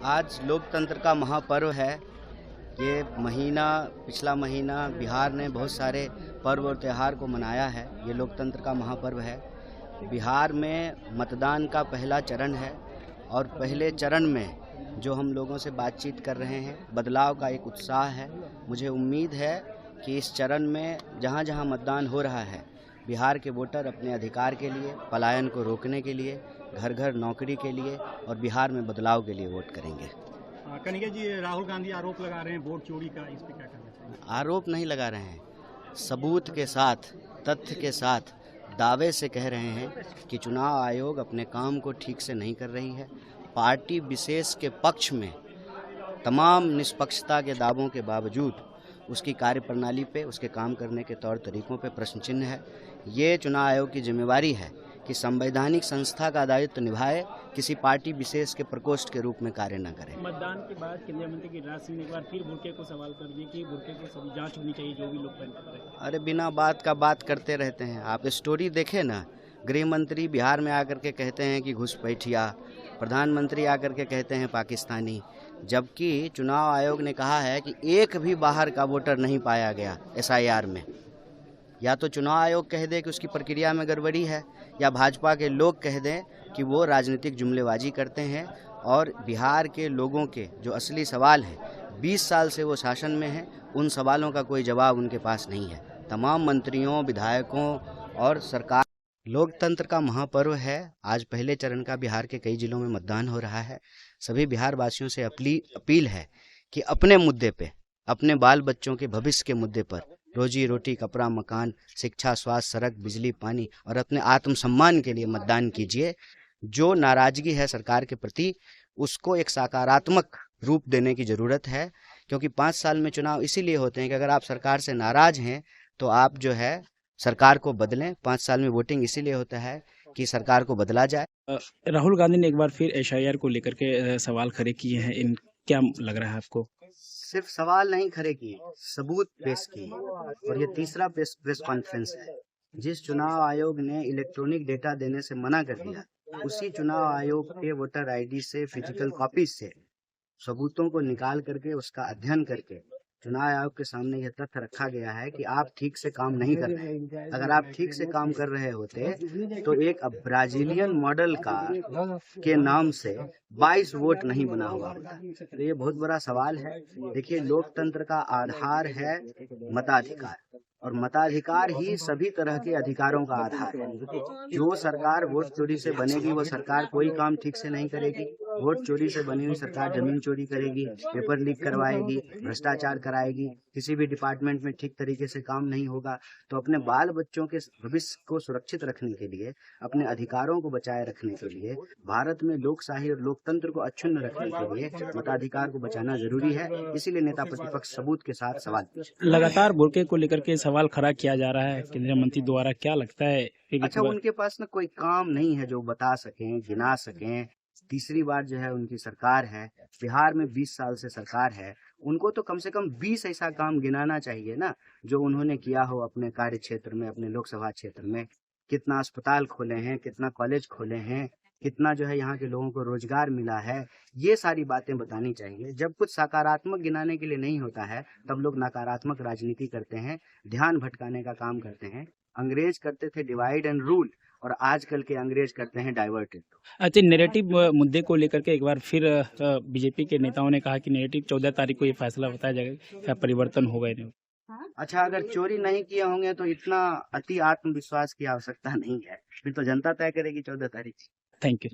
आज लोकतंत्र का महापर्व है। ये पिछला महीना बिहार ने बहुत सारे पर्व और त्यौहार को मनाया है। ये लोकतंत्र का महापर्व है। बिहार में मतदान का पहला चरण है और पहले चरण में जो हम लोगों से बातचीत कर रहे हैं, बदलाव का एक उत्साह है। मुझे उम्मीद है कि इस चरण में जहाँ जहाँ मतदान हो रहा है, बिहार के वोटर अपने अधिकार के लिए, पलायन को रोकने के लिए, घर घर नौकरी के लिए और बिहार में बदलाव के लिए वोट करेंगे। कन्हैया जी, राहुल गांधी आरोप लगा रहे हैं वोट चोरी का, इस पे क्या कहना चाहिए? आरोप नहीं लगा रहे हैं, सबूत के साथ, तथ्य के साथ दावे से कह रहे हैं कि चुनाव आयोग अपने काम को ठीक से नहीं कर रही है। पार्टी विशेष के पक्ष में तमाम निष्पक्षता के दावों के बावजूद उसकी कार्यप्रणाली पे, उसके काम करने के तौर तरीकों पे प्रश्न चिन्ह है। ये चुनाव आयोग की जिम्मेवारी है कि संवैधानिक संस्था का दायित्व निभाए, किसी पार्टी विशेष के प्रकोष्ठ के रूप में कार्य न करे। मतदान के बाद केंद्रीय मंत्री गिरिराज सिंह ने एक बार फिर बुर्के को सवाल कर दिया कि बुर्के को सभी जांच होनी चाहिए, जो भी लोग पहन कर रहे हैं। अरे बिना बात का बात करते रहते हैं। आप स्टोरी देखें ना, गृह मंत्री बिहार में आकर के कहते हैं कि घुसपैठिया, प्रधानमंत्री आकर के कहते हैं पाकिस्तानी, जबकि चुनाव आयोग ने कहा है कि एक भी बाहर का वोटर नहीं पाया गया SIR में। या तो चुनाव आयोग कह दे कि उसकी प्रक्रिया में गड़बड़ी है, या भाजपा के लोग कह दें कि वो राजनीतिक जुमलेबाजी करते हैं। और बिहार के लोगों के जो असली सवाल हैं, 20 साल से वो शासन में हैं, उन सवालों का कोई जवाब उनके पास नहीं है। तमाम मंत्रियों, विधायकों और सरकार, लोकतंत्र का महापर्व है। आज पहले चरण का बिहार के कई जिलों में मतदान हो रहा है। सभी बिहार वासियों से अपील है कि अपने मुद्दे पे, अपने बाल बच्चों के भविष्य के मुद्दे पर, रोजी रोटी, कपड़ा, मकान, शिक्षा, स्वास्थ्य, सड़क, बिजली, पानी और अपने आत्मसम्मान के लिए मतदान कीजिए। जो नाराजगी है सरकार के प्रति, उसको एक सकारात्मक रूप देने की ज़रूरत है, क्योंकि 5 साल में चुनाव इसीलिए होते हैं कि अगर आप सरकार से नाराज हैं तो आप जो है सरकार को बदलें। 5 साल में वोटिंग इसीलिए होता है कि सरकार को बदला जाए। राहुल गांधी ने एक बार फिर SIR को लेकर के सवाल खड़े किए हैं, इन क्या लग रहा है आपको? सिर्फ सवाल नहीं खड़े किए, सबूत पेश किए। और ये तीसरा प्रेस कॉन्फ्रेंस है। जिस चुनाव आयोग ने इलेक्ट्रॉनिक डेटा देने से मना कर दिया, उसी चुनाव आयोग के वोटर ID से, फिजिकल कॉपी से सबूतों को निकाल करके, उसका अध्ययन करके चुनाव आयोग के सामने यह तथ्य रखा गया है कि आप ठीक से काम नहीं कर रहे। अगर आप ठीक से काम कर रहे होते तो एक ब्राजीलियन मॉडल के नाम से 22 वोट नहीं बना हुआ होता। तो ये बहुत बड़ा सवाल है। देखिए, लोकतंत्र का आधार है मताधिकार, और मताधिकार ही सभी तरह के अधिकारों का आधार है। जो सरकार वोट चोरी से बनेगी, वो सरकार कोई काम ठीक से नहीं करेगी। वोट चोरी से बनी हुई सरकार जमीन चोरी करेगी, पेपर लीक करवाएगी, भ्रष्टाचार कराएगी, किसी भी डिपार्टमेंट में ठीक तरीके से काम नहीं होगा। तो अपने बाल बच्चों के भविष्य को सुरक्षित रखने के लिए, अपने अधिकारों को बचाए रखने के लिए, भारत में लोकशाही और लोकतंत्र को अक्षुण्ण रखने के लिए मताधिकार को बचाना जरूरी है। इसीलिए नेता प्रतिपक्ष सबूत के साथ सवाल पूछे। लगातार बुर्के को लेकर के सवाल खड़ा किया जा रहा है केंद्रीय मंत्री द्वारा, क्या लगता है? अच्छा, उनके पास ना कोई काम नहीं है जो बता सकें, गिना सकें। तीसरी बार जो है उनकी सरकार है, बिहार में 20 साल से सरकार है। उनको तो कम से कम 20 ऐसा काम गिनाना चाहिए ना, जो उन्होंने किया हो अपने कार्य क्षेत्र में, अपने लोकसभा क्षेत्र में। कितना अस्पताल खोले हैं, कितना कॉलेज खोले हैं, कितना जो है यहाँ के लोगों को रोजगार मिला है, ये सारी बातें बतानी चाहिए। जब कुछ सकारात्मक गिनाने के लिए नहीं होता है, तब लोग नकारात्मक राजनीति करते हैं, ध्यान भटकाने का काम करते हैं। अंग्रेज करते थे डिवाइड एंड रूल, और आजकल के अंग्रेज करते हैं डाइवर्ट। अच्छा, नैरेटिव मुद्दे को लेकर के एक बार फिर बीजेपी के नेताओं ने कहा कि नैरेटिव 14 तारीख को ये फैसला बताया जाएगा, क्या परिवर्तन होगा इन्हें? अच्छा, अगर चोरी नहीं किए होंगे तो इतना अति आत्मविश्वास की आवश्यकता नहीं है, फिर तो जनता तय करेगी 14 तारीख। Thank you.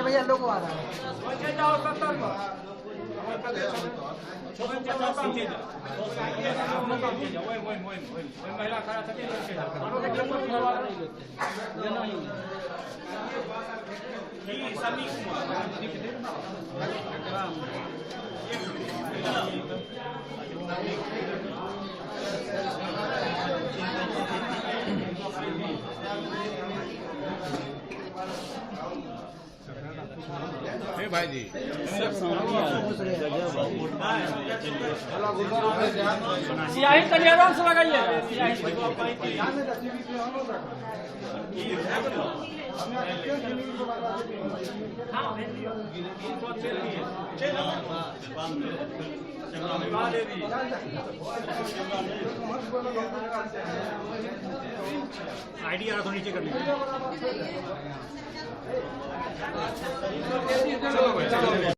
भैया लोगो आ रहा है। भाई जी सियाही कलियारों से लगाइएगा आईडी आ रहा तो नीचे कर लीजिए।